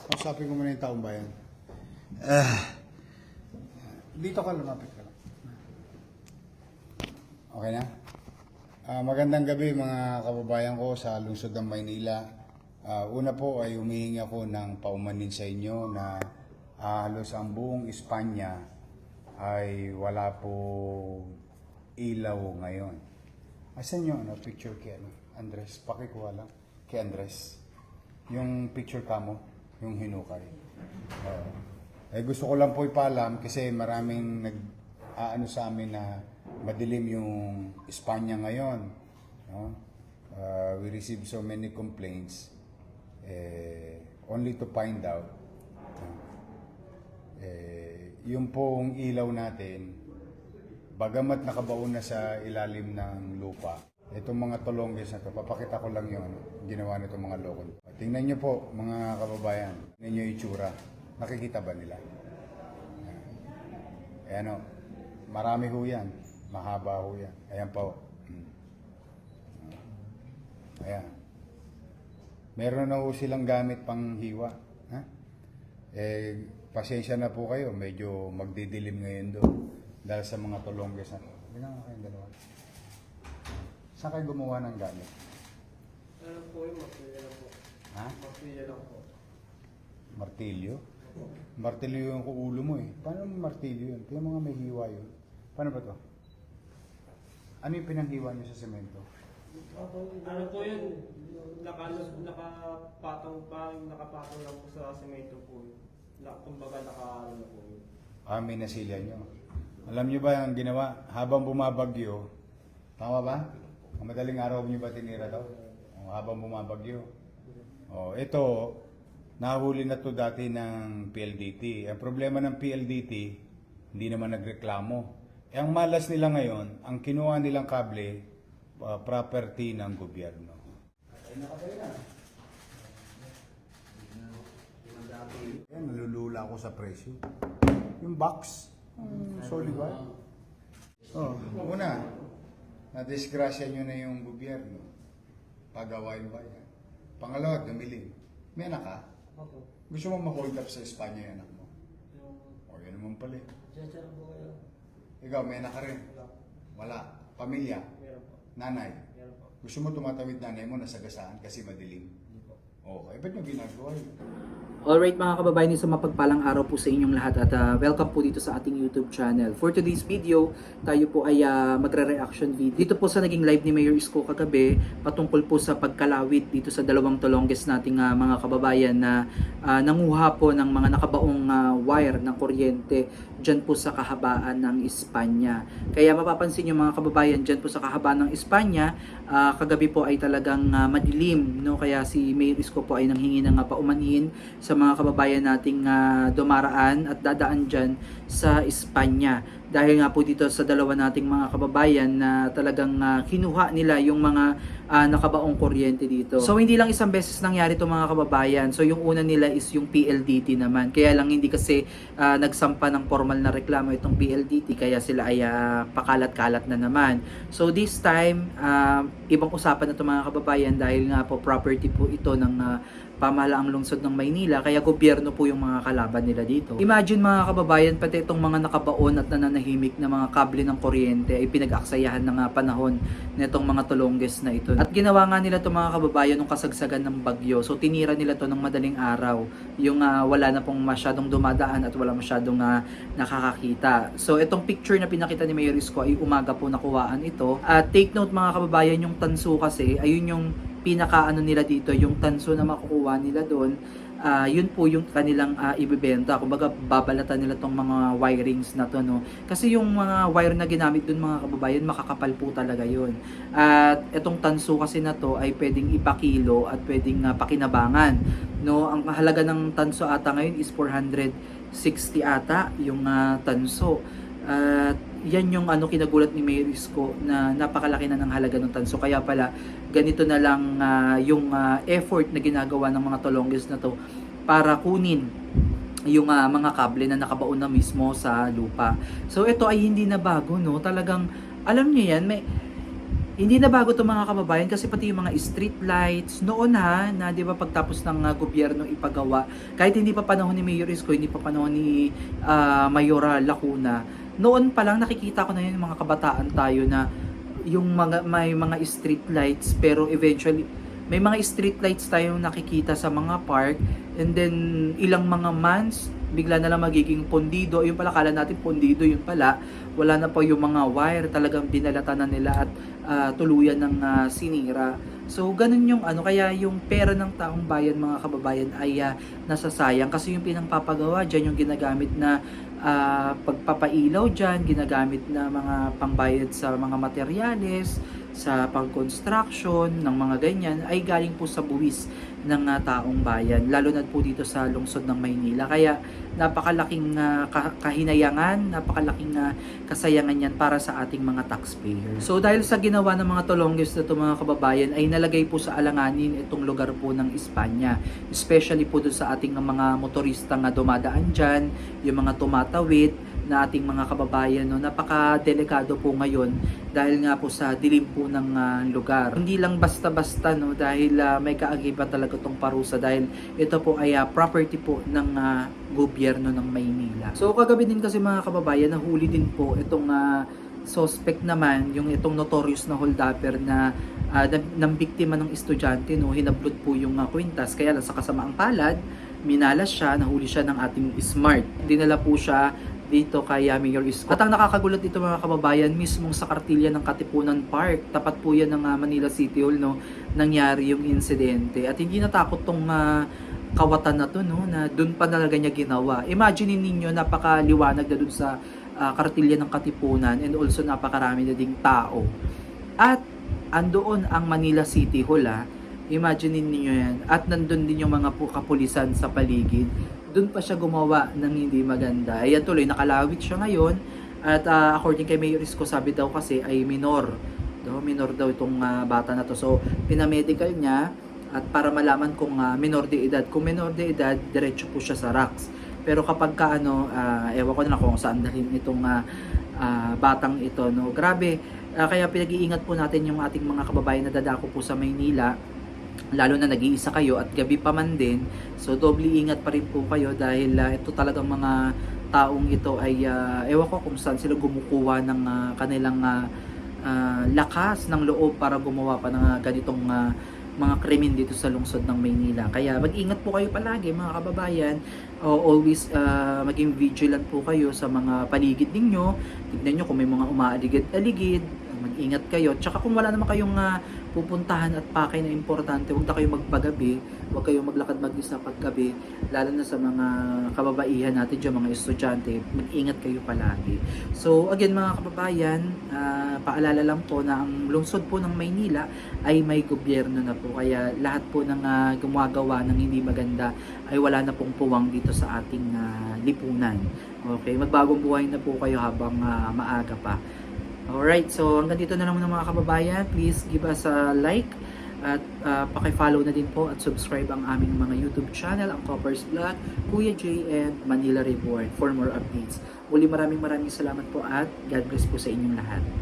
Kausapin ko muna yung taong bayan. Dito ka, lumapit ka lang. Okay na? Magandang gabi mga kababayan ko sa lungsod ng Maynila. Una po ay humihingi ako ng paumanin sa inyo na halos ang buong Espanya ay wala po ilaw ngayon. Asan yung picture kay Andres? Pakikuha lang kay Andres. Yung picture ka mo, yung hinukay. Gusto ko lang po ipaalam kasi maraming nag-aano sa amin na madilim yung Espanya ngayon. No? We received so many complaints only to find out yung pong ilaw natin, bagamat nakabaon na sa ilalim ng lupa, itong mga Tolonges na to, papakita ko lang yung ginawa nitong mga loko. Tingnan nyo po mga kababayan, tingnan nyo yung itsura. Nakikita ba nila? Ayan o, marami ho yan, mahaba ho yan. Ayan po. Ayan. Meron na ho silang gamit pang hiwa. Ha? Pasensya na po kayo, medyo magdidilim ngayon doon dahil sa mga Tolonges na to. Tingnan nga kayong dalawa. Saan kayo gumawa ng gamit? Ano po yung martilyo lang po? Ha? Martilyo lang po. Martilyo? Martilyo yung ulo mo eh. Paano martilyo yun? Kaya mga may hiwa yun. Paano ba to? Ano yung pinanghiwa nyo sa semento? Ano po yun? Nakapatong lang po sa semento po yun. Kumbaga ano po yun. May nasilya nyo. Alam nyo ba ang ginawa? Habang bumabagyo, tama ba? Ang madaling araw nyo ba tinira daw? Habang bumabagyo. Ito, nahuli na to dati ng PLDT. Ang problema ng PLDT, hindi naman nagreklamo. Ang malas nila ngayon, ang kinuha nilang kable, property ng gobyerno. Yan, nalulula ako sa presyo. Yung box, solid ba? Una, na-disgrasya nyo na yung gobyerno. Pagawain ba yan? Pangalawa, dumilim. May anak ka? Gusto mo ma-hold up sa Espanya yung anak mo? Yan naman pala eh. Ikaw, may anak ka rin? Wala. Pamilya? Meron po. Nanay? Meron po. Gusto mo tumatawid nanay mo nasagasaan kasi madilim? Okay, ba't nyo ginagawa yun? Alright mga kababayan, isang mapagpalang araw po sa inyong lahat at welcome po dito sa ating YouTube channel. For today's video, tayo po ay magre-reaction video. Dito po sa naging live ni Mayor Isko kagabi, patungkol po sa pagkalawit dito sa dalawang Tolonges nating mga kababayan na nanguha po ng mga nakabaong wire ng kuryente dyan po sa kahabaan ng Espanya. Kaya mapapansin nyo mga kababayan, dyan po sa kahabaan ng Espanya, kagabi po ay talagang madilim. No? Kaya si Mayor Isko po ay nanghingi ng paumanhin sa mga kababayan nating dumaraan at dadaan dyan sa Espanya. Dahil nga po dito sa dalawa nating mga kababayan na talagang kinuha nila yung mga nakabaong kuryente dito. So hindi lang isang beses nangyari ito mga kababayan. So yung una nila is yung PLDT naman. Kaya lang hindi kasi nagsampa ng formal na reklamo itong PLDT. Kaya sila ay pakalat-kalat na naman. So this time, ibang usapan na ito mga kababayan dahil nga po property po ito ng pamahalaang lungsod ng Maynila, kaya gobyerno po yung mga kalaban nila dito. Imagine mga kababayan, pati itong mga nakabaon at nananahimik na mga kable ng kuryente ay pinag-aksayahan ng panahon nitong mga Tolonges na ito. At ginawa nga nila itong mga kababayan nung kasagsagan ng bagyo. So tinira nila ito ng madaling araw, yung wala na pong masyadong dumadaan at wala masyadong nakakakita. So itong picture na pinakita ni Mayor Isko ay umaga po nakuhaan ito. At take note mga kababayan, yung tanso kasi, ayun yung pinakaano nila dito, yung tanso na makukuha nila doon, yun po yung kanilang ibebenta. Kumbaga babalatan nila tong mga wirings na to, no? Kasi yung mga wire na ginamit doon mga kababayan, makakapal po talaga yun. At itong tanso kasi na to ay pwedeng ipakilo at pwedeng pakinabangan, no? Ang halaga ng tanso ata ngayon is 460 ata yung tanso. At yan yung kinagulat ni Mayor Isko na napakalaki na ng halaga ng tanso. Kaya pala ganito na lang yung effort na ginagawa ng mga Tolonges na to para kunin yung mga kable na nakabaon na mismo sa lupa. So ito ay hindi na bago, no? Talagang alam niyo yan, Hindi na bago 'to mga kababayan kasi pati yung mga street lights noon na 'di ba pagtapos ng gobyerno ipagawa, kahit hindi pa panahon ni Mayor Isko, hindi pa panahon ni Mayora Lacuna, noon pa lang nakikita ko na yun mga kabataan tayo na yung mga may mga street lights pero eventually may mga street lights tayong nakikita sa mga park and then ilang mga months bigla na lang magiging pondido. Yung pala kala natin pondido, yun pala wala na po yung mga wire, talagang binalata na nila at tuluyan ng sinira. So ganun yung kaya yung pera ng taong bayan mga kababayan ay nasasayang kasi yung pinangpapagawa diyan yung ginagamit na pagpapailaw diyan, ginagamit na mga pangbayad sa mga materyales, sa pang-construction ng mga ganyan ay galing po sa buwis ng taong bayan, lalo na po dito sa lungsod ng Maynila. Kaya napakalaking kahinayangan, napakalaking kasayangan yan para sa ating mga taxpayers. So dahil sa ginawa ng mga Tolonges na ito mga kababayan ay nalagay po sa alanganin itong lugar po ng Espanya, especially po doon sa ating mga motorista nga dumadaan dyan, yung mga tumatawid na ating mga kababayan, no, napaka-delikado po ngayon dahil nga po sa dilim po ng lugar. Hindi lang basta-basta no dahil may kaagibat talaga tong parusa dahil ito po ay property po ng gobyerno ng Maynila. So kagabi din kasi mga kababayan nahuli din po itong suspect naman, yung itong notorious na holdupper na ng biktima ng estudyante, no, hinablot po yung kwintas, kaya lang sa kasamaang palad minalas siya, nahuli siya ng ating smart. Dinala po siya dito kay Mayor Isko. At ang nakakagulat dito mga kababayan, mismong sa kartilya ng Katipunan Park, tapat po yan ng Manila City Hall, no, nangyari yung insidente. At hindi natakot tong kawatan na to, no, na doon pa talaga niya ginawa. Imagine ninyo, napakaliwanag na doon sa kartilya ng Katipunan and also napakarami na ding tao. At andoon ang Manila City Hall, imagine niyo yan. At nandun din yung mga kapulisan sa paligid. Doon pa siya gumawa ng hindi maganda. Ayan tuloy, nakalawit siya ngayon. At according kay Mayor Isko, sabi daw kasi ay minor. Minor daw itong bata na to. So, pinamedical niya at para malaman kung minor de edad. Kung minor de edad, diretso po siya sa RACS. Pero kapag ewan ko na kung saan dalhin itong batang ito. No? Grabe, kaya pinag-iingat po natin yung ating mga kababayan na dadako po sa Maynila. Lalo na nag-iisa kayo at gabi pa man din, so doble ingat pa rin po kayo dahil ito talagang mga taong ito ay ewan ko kung saan sila gumukuha ng kanilang lakas ng loob para gumawa pa ng ganitong mga krimen dito sa lungsod ng Maynila. Kaya mag-ingat po kayo palagi mga kababayan. Always maging vigilant po kayo sa mga paligid ninyo. Tignan nyo kung may mga umaaligid-aligid, mag-ingat kayo. Tsaka kung wala naman kayong pupuntahan at pakay na importante, huwag na kayong magpagabi, huwag kayong maglakad mag-isa paggabi, lalo na sa mga kababaihan natin dyan, mga estudyante, mag-ingat kayo palagi. So again mga kababayan, paalala lang po na ang lungsod po ng Maynila ay may gobyerno na po, kaya lahat po ng gumagawa ng hindi maganda ay wala na pong puwang dito sa ating lipunan. Okay, magbagong buhay na po kayo habang maaga pa. Alright, so hanggang dito na lang mga kababayan. Please give us a like at paki-follow na din po at subscribe ang aming mga YouTube channel, ang Coppers Vlog, Kuya J and Manila Reborn for more updates. Muli maraming salamat po at God bless po sa inyong lahat.